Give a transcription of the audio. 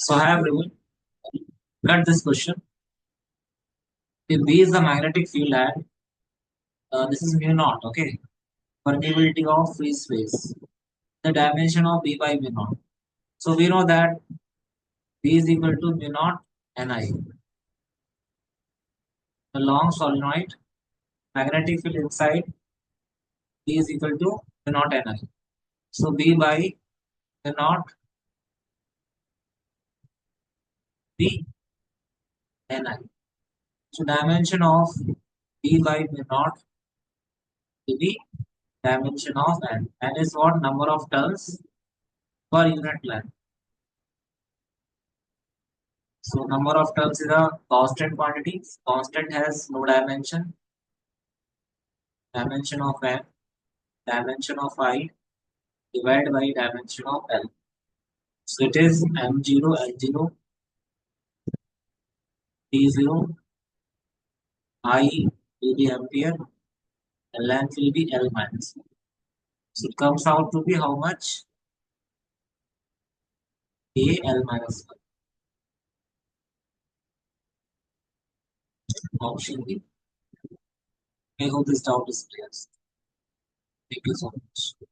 So I have got this question. If B is the magnetic field and this is mu naught, okay? Permeability of free space. The dimension of B by mu naught. So we know that B is equal to mu naught Ni. The long solenoid magnetic field inside B is equal to mu naught Ni. So B by mu naught B Ni. So dimension of B by mu naught will be dimension of N. N is what? Number of turns per unit length. So number of turns is a constant quantity. Constant has no dimension. Dimension of N, dimension of I, divided by dimension of L. So it is M0, L0, T0, I will be ampere, and length will be L minus. So it comes out to be how much? A L minus 1. Option B. I hope this doubt is clear. Thank you so much.